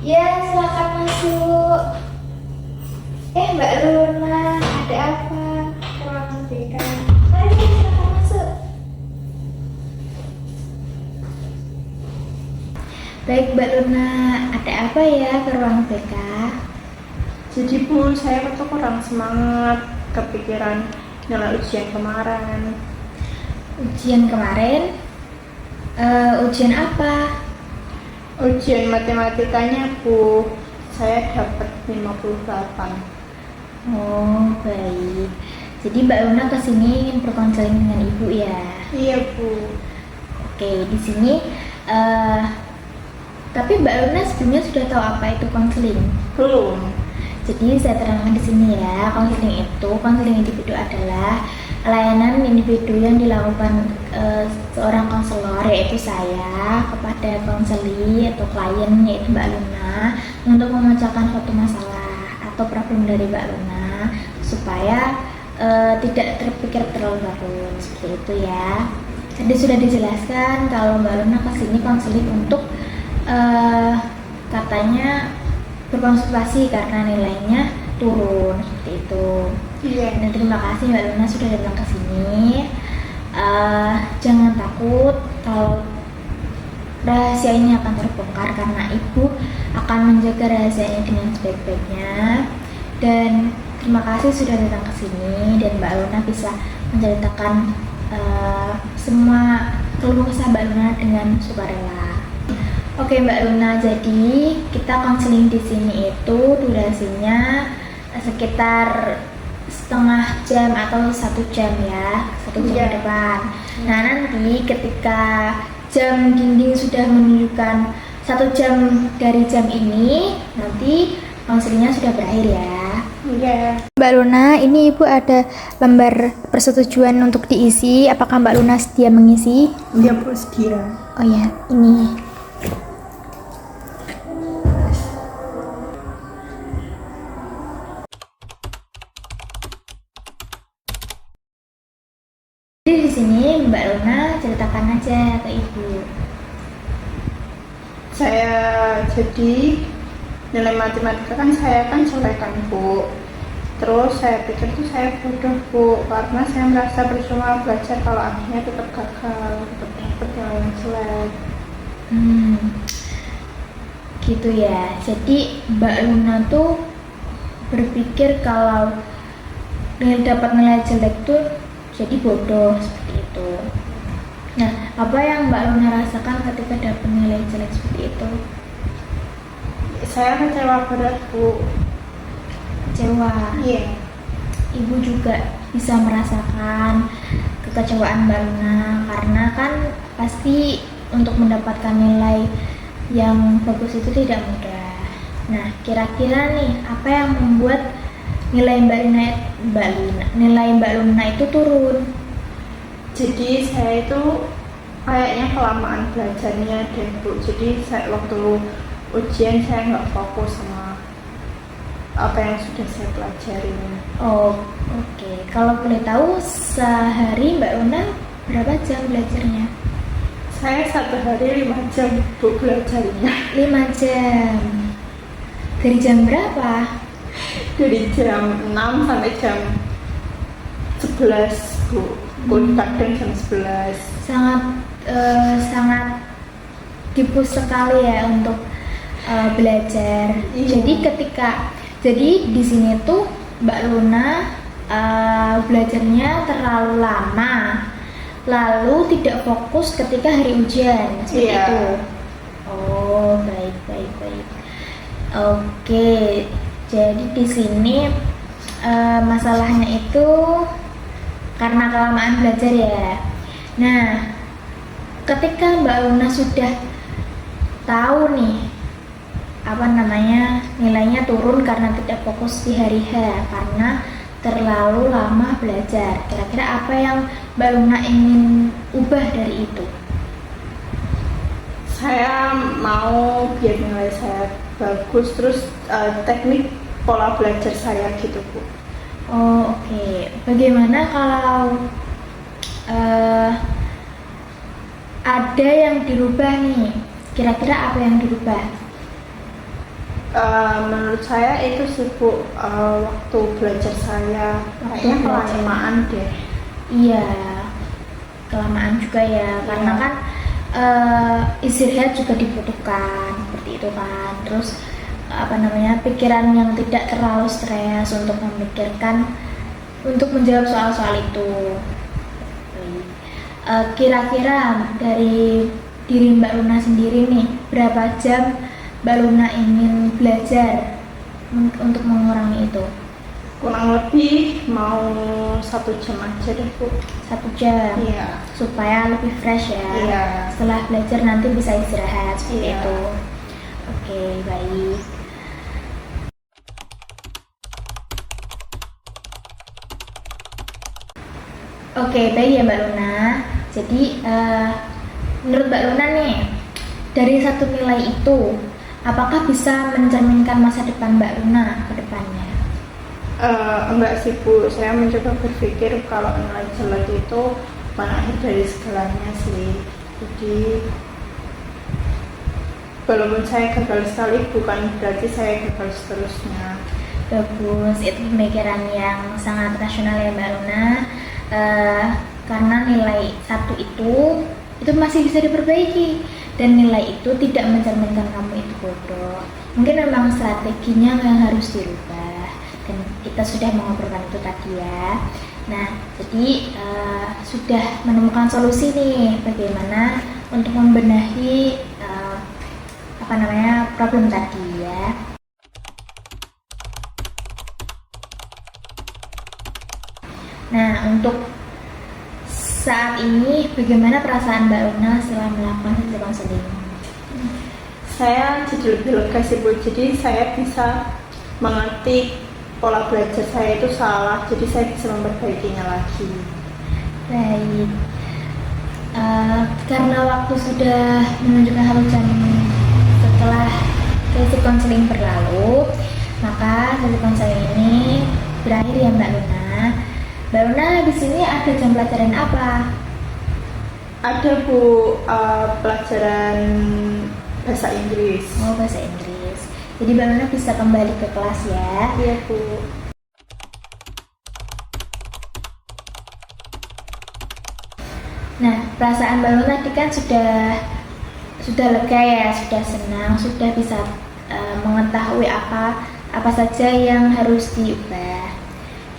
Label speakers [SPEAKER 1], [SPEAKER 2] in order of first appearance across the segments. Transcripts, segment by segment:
[SPEAKER 1] Ya, silakan masuk. Mbak Luna, ada apa? Ruangan BK. Mari, silakan masuk. Baik, Mbak Luna, ada apa ya ke ruang BK?
[SPEAKER 2] Jadi Bu, saya tuh kurang semangat, kepikiran nilai ujian kemarin.
[SPEAKER 1] Ujian kemarin? Ujian apa?
[SPEAKER 2] Ujian matematikanya Bu, saya dapat 58.
[SPEAKER 1] Oh, baik. Jadi Mbak Luna kesini ingin berkonseling dengan Ibu ya?
[SPEAKER 2] Iya Bu.
[SPEAKER 1] Oke, di sini tapi Mbak Luna sebelumnya sudah tahu apa itu konseling?
[SPEAKER 2] Belum.
[SPEAKER 1] Jadi saya terangkan di sini ya, konseling individu adalah layanan individu yang dilakukan seorang konselor, yaitu saya, kepada konseli atau klien yaitu Mbak Luna untuk memecahkan suatu masalah atau problem dari Mbak Luna supaya tidak terpikir terlalu larut, seperti itu ya. Jadi sudah dijelaskan kalau Mbak Luna kesini konseling untuk katanya berkonsultasi karena nilainya turun, seperti itu.
[SPEAKER 2] Iya.
[SPEAKER 1] Dan terima kasih Mbak Luna sudah datang ke sini. Jangan takut kalau rahasia ini akan terbongkar karena Ibu akan menjaga rahasia ini dengan sebaik-baiknya. Dan terima kasih sudah datang ke sini dan Mbak Luna bisa menceritakan semua keluh kesah Mbak Luna dengan sukarela. Oke Mbak Luna, jadi kita konseling di sini itu durasinya sekitar setengah jam atau 1 jam ya, 1 jam ke depan. Nah nanti ketika jam dinding sudah menunjukkan 1 jam dari jam ini, nanti konselingnya sudah berakhir ya.
[SPEAKER 2] Iya.
[SPEAKER 1] Mbak Luna, ini Ibu ada lembar persetujuan untuk diisi. Apakah Mbak Luna sedia mengisi?
[SPEAKER 2] Iya Bu, sedia.
[SPEAKER 1] Oh ya, ini. Jadi di sini Mbak Luna ceritakan aja ke Ibu.
[SPEAKER 2] Saya jadi nilai matematika kan saya kan corekan Bu. Terus saya pikir tuh saya bodoh Bu, karena saya merasa percuma belajar kalau akhirnya tetap gagal, tetap dapet nilai yang jelek.
[SPEAKER 1] Gitu ya. Jadi Mbak Luna tuh berpikir kalau dapat nilai jelek tuh jadi bodoh, seperti itu. Nah, apa yang Mbak Luna rasakan ketika dapat nilai jelek seperti itu?
[SPEAKER 2] Saya kecewa berat Bu.
[SPEAKER 1] Kecewa.
[SPEAKER 2] Iya.
[SPEAKER 1] Ibu juga bisa merasakan kekecewaan Mbak Luna karena kan pasti untuk mendapatkan nilai yang bagus itu tidak mudah. Nah, kira-kira nih apa yang membuat nilai Mbak Luna itu turun?
[SPEAKER 2] Jadi saya itu kayaknya kelamaan belajarnya deh Bu. Jadi saya waktu ujian saya nggak fokus sama apa yang sudah saya pelajari.
[SPEAKER 1] Oh, oke. Kalau boleh tahu sehari Mbak Luna berapa jam belajarnya?
[SPEAKER 2] Saya 1 hari 5 jam Bu belajarnya.
[SPEAKER 1] 5 jam. Dari jam berapa?
[SPEAKER 2] Dari jam 6 sampai jam 11 Bu. Kadang jam 11.
[SPEAKER 1] Sangat dipus sekali ya untuk belajar.
[SPEAKER 2] Iya.
[SPEAKER 1] Jadi di sini tuh Mbak Luna belajarnya terlalu lama, lalu tidak fokus ketika hari ujian, seperti
[SPEAKER 2] Iya.
[SPEAKER 1] itu. Oh, baik. Oke, jadi di sini masalahnya itu karena kelamaan belajar ya. Nah, ketika Mbak Luna sudah tahu nih apa namanya nilainya turun karena tidak fokus di hari H karena terlalu lama belajar. Kira-kira apa yang Mbak Luna ingin ubah dari itu?
[SPEAKER 2] Saya mau biar nilai saya bagus, terus teknik pola belajar saya gitu Bu.
[SPEAKER 1] Oh oke. Bagaimana kalau ada yang dirubah nih? Kira-kira apa yang dirubah?
[SPEAKER 2] Menurut saya itu sih Bu, waktu belajar saya kayaknya
[SPEAKER 1] belajar.
[SPEAKER 2] kelamaan deh.
[SPEAKER 1] Iya, kelamaan juga ya, karena kan istirahat juga dibutuhkan seperti itu kan. Terus apa namanya pikiran yang tidak terlalu stres untuk memikirkan untuk menjawab soal-soal itu. Kira-kira dari diri Mbak Luna sendiri nih, berapa jam Mbak Luna ingin belajar untuk mengurangi itu?
[SPEAKER 2] Kurang lebih mau 1 jam aja deh Bu.
[SPEAKER 1] 1 jam.
[SPEAKER 2] Iya.
[SPEAKER 1] Supaya lebih fresh ya.
[SPEAKER 2] Iya.
[SPEAKER 1] Setelah belajar nanti bisa istirahat seperti
[SPEAKER 2] Iya.
[SPEAKER 1] itu. Oke, baik. Oke, baik ya Mbak Luna. Jadi menurut Mbak Luna nih, dari satu nilai itu, apakah bisa mencerminkan masa depan Mbak Luna ke depannya?
[SPEAKER 2] Enggak sih Bu, saya mencoba berpikir kalau nilai jelek itu bukan akhir dari segalanya sih. Jadi walaupun saya gagal sekali bukan berarti saya gagal seterusnya.
[SPEAKER 1] Bagus, itu pemikiran yang sangat rasional ya Mbak Luna. Karena nilai 1 itu masih bisa diperbaiki dan nilai itu tidak mencerminkan kamu itu bodoh. Mungkin memang strateginya yang harus dirubah dan kita sudah mengobrolkan itu tadi ya. Nah, jadi sudah menemukan solusi nih bagaimana untuk membenahi problem tadi ya. Nah, untuk saat ini bagaimana perasaan Mbak Luna setelah melakukan sesi konseling?
[SPEAKER 2] Saya jadi lebih lega sih Bu, jadi saya bisa mengerti pola belajar saya itu salah, jadi saya bisa memperbaikinya lagi.
[SPEAKER 1] Baik, karena waktu sudah menunjukkan 1 jam setelah sesi konseling berlalu, maka sesi konseling ini berakhir ya Mbak Luna. Mbak Luna di sini ada jam pelajaran apa?
[SPEAKER 2] Ada Bu, pelajaran bahasa Inggris.
[SPEAKER 1] Oh, bahasa Inggris. Jadi Mbak Luna bisa kembali ke kelas ya.
[SPEAKER 2] Iya Bu.
[SPEAKER 1] Nah, perasaan Mbak Luna tadi kan sudah lega ya, sudah senang, sudah bisa mengetahui apa saja yang harus diubah.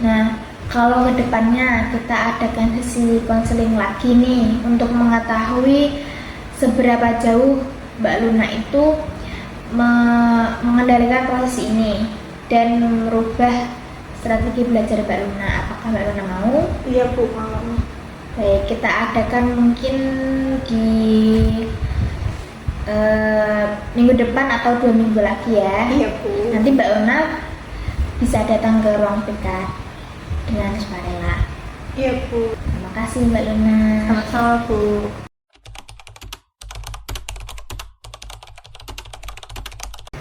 [SPEAKER 1] Nah, kalau kedepannya kita adakan sesi konseling lagi nih untuk mengetahui seberapa jauh Mbak Luna itu mengendalikan proses ini dan merubah strategi belajar Mbak Luna. Apakah Mbak Luna mau?
[SPEAKER 2] Iya Bu, mau.
[SPEAKER 1] Baik, kita adakan mungkin di minggu depan atau 2 minggu lagi ya.
[SPEAKER 2] Iya Bu.
[SPEAKER 1] Nanti Mbak Luna bisa datang ke ruang PK dengan sukarela.
[SPEAKER 2] Iya Bu.
[SPEAKER 1] Terima kasih Mbak Luna.
[SPEAKER 2] Sama-sama Bu.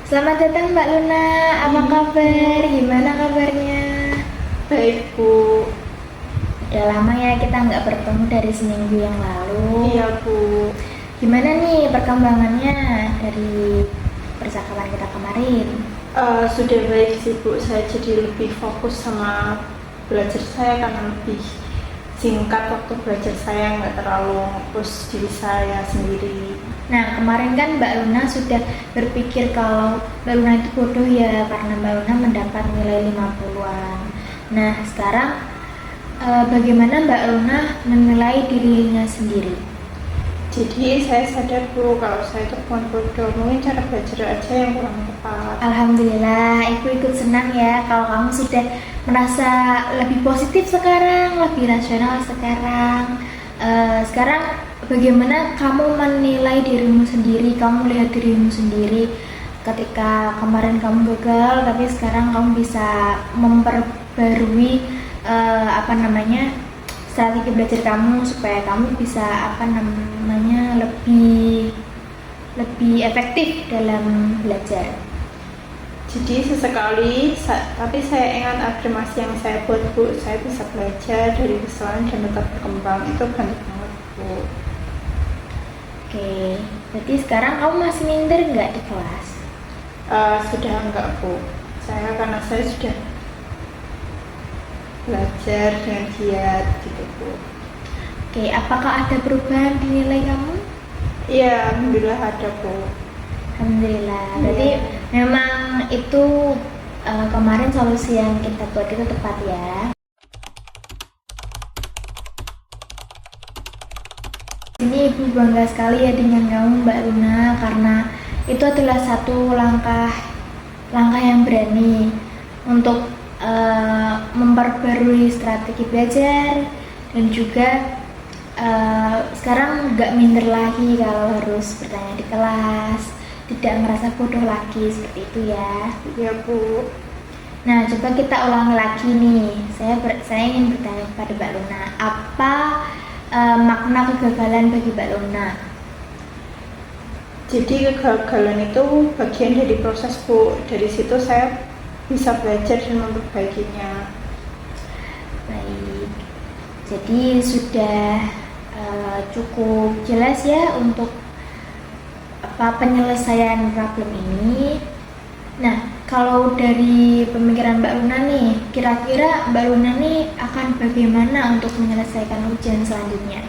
[SPEAKER 1] Selamat datang Mbak Luna. Apa kabar? Gimana kabarnya?
[SPEAKER 2] Baik Bu.
[SPEAKER 1] Udah lama ya kita nggak bertemu dari seminggu yang lalu.
[SPEAKER 2] Iya Bu.
[SPEAKER 1] Gimana nih perkembangannya dari percakapan kita kemarin?
[SPEAKER 2] Sudah baik sih Bu, saya jadi lebih fokus sama belajar saya karena lebih singkat waktu belajar saya, nggak terlalu ngurus diri saya sendiri.
[SPEAKER 1] Nah, kemarin kan Mbak Luna sudah berpikir kalau Mbak Luna itu bodoh ya karena Mbak Luna mendapat nilai 50-an. Nah, sekarang bagaimana Mbak Luna menilai dirinya sendiri?
[SPEAKER 2] Jadi saya sadar Bu kalau saya itu bukan bodoh, mungkin cara belajar aja yang kurang tepat.
[SPEAKER 1] Alhamdulillah, Ibu ikut senang ya kalau kamu sudah merasa lebih positif sekarang, lebih rasional sekarang. Sekarang bagaimana kamu menilai dirimu sendiri, kamu lihat dirimu sendiri ketika kemarin kamu gagal, tapi sekarang kamu bisa memperbarui strategi belajar kamu supaya kamu bisa lebih efektif dalam belajar.
[SPEAKER 2] Jadi sesekali, tapi saya ingat afirmasi yang saya buat Bu, saya bisa belajar dari kesalahan dan tetap berkembang, itu banyak banget Bu.
[SPEAKER 1] Oke, berarti sekarang kamu masih minder nggak di kelas?
[SPEAKER 2] Sudah enggak Bu, karena saya sudah belajar dengan giat gitu Bu.
[SPEAKER 1] Oke, apakah ada perubahan di nilai kamu?
[SPEAKER 2] Iya, alhamdulillah ada Bu.
[SPEAKER 1] Alhamdulillah, berarti memang itu kemarin solusi yang kita buat itu tepat ya. Ini Ibu bangga sekali ya dengan kamu Mbak Luna, karena itu adalah satu langkah yang berani untuk memperbarui strategi belajar dan juga sekarang nggak minder lagi kalau harus bertanya di kelas, tidak merasa bodoh lagi seperti itu ya.
[SPEAKER 2] Iya Bu.
[SPEAKER 1] Nah, coba kita ulangi lagi nih. Saya ingin bertanya kepada Mbak Luna, apa makna kegagalan bagi Mbak Luna?
[SPEAKER 2] Jadi kegagalan itu bagian dari proses Bu. Dari situ saya bisa belajar dan memperbaikinya.
[SPEAKER 1] Baik, jadi sudah cukup jelas ya untuk penyelesaian problem ini. Nah, kalau dari pemikiran Mbak Luna nih, kira-kira Mbak Luna nih akan bagaimana untuk menyelesaikan ujian selanjutnya?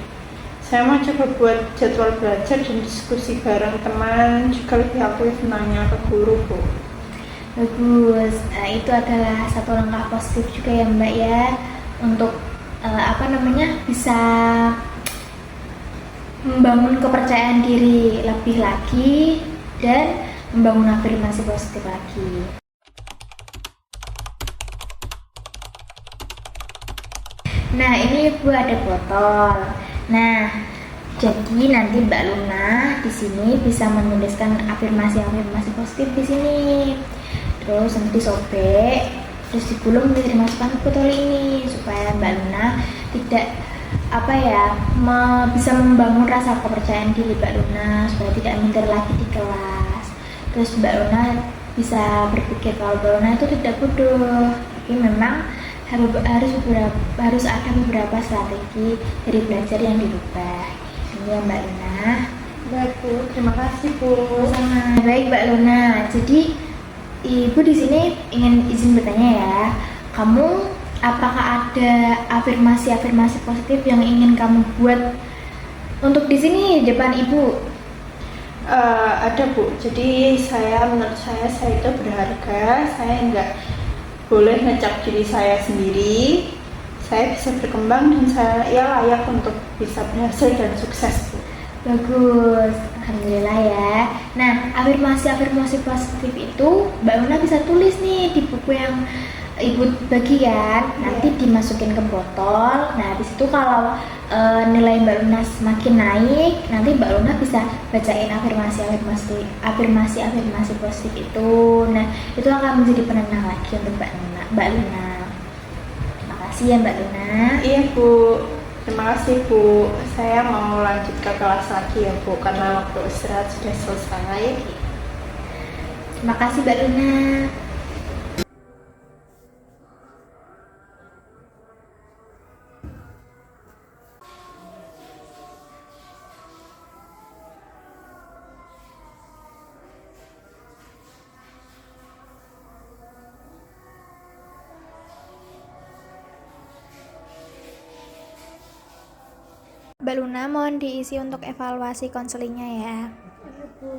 [SPEAKER 2] Saya mau coba buat jadwal belajar dan diskusi bareng teman, juga lebih aktif nanya ke guru Bu.
[SPEAKER 1] Bagus, itu adalah satu langkah positif juga ya Mbak ya, untuk bisa membangun kepercayaan diri lebih lagi dan membangun afirmasi positif lagi. Nah, ini Ibu ada botol. Nah, jadi nanti Mbak Luna di sini bisa menuliskan afirmasi positif di sini. Terus nanti disobek, terus digulung, dimasukkan ke botol ini supaya Mbak Luna tidak bisa membangun rasa kepercayaan diri Mbak Luna supaya tidak minder lagi di kelas. Terus Mbak Luna bisa berpikir kalau Mbak Luna itu tidak bodoh, tapi memang harus ada beberapa strategi dari belajar yang dirubah. Ini ya Mbak Luna.
[SPEAKER 2] Baik Bu, terima kasih Bu.
[SPEAKER 1] Sama. Baik Mbak Luna. Jadi Ibu di sini ingin izin bertanya ya, kamu apakah ada afirmasi positif yang ingin kamu buat untuk di sini depan Ibu?
[SPEAKER 2] Ada Bu. Jadi menurut saya itu berharga. Saya nggak boleh ngecap diri saya sendiri. Saya bisa berkembang dan saya layak untuk bisa berhasil dan sukses Bu.
[SPEAKER 1] Bagus, alhamdulillah ya. Nah, afirmasi positif itu Mbak Luna bisa tulis nih di buku yang Ibu bagian, nanti dimasukin ke botol. Nah, di situ kalau nilai Mbak Luna semakin naik, nanti Mbak Luna bisa bacain afirmasi positif itu. Nah, itu akan menjadi penenang lagi untuk Mbak Luna. Terima kasih ya Mbak Luna.
[SPEAKER 2] Iya Bu. Terima kasih Bu. Saya mau lanjut ke kelas lagi ya Bu, karena waktu istirahat sudah selesai.
[SPEAKER 1] Terima kasih Mbak Luna. Mbak Luna mohon diisi untuk evaluasi konselingnya ya.
[SPEAKER 2] Iya Bu.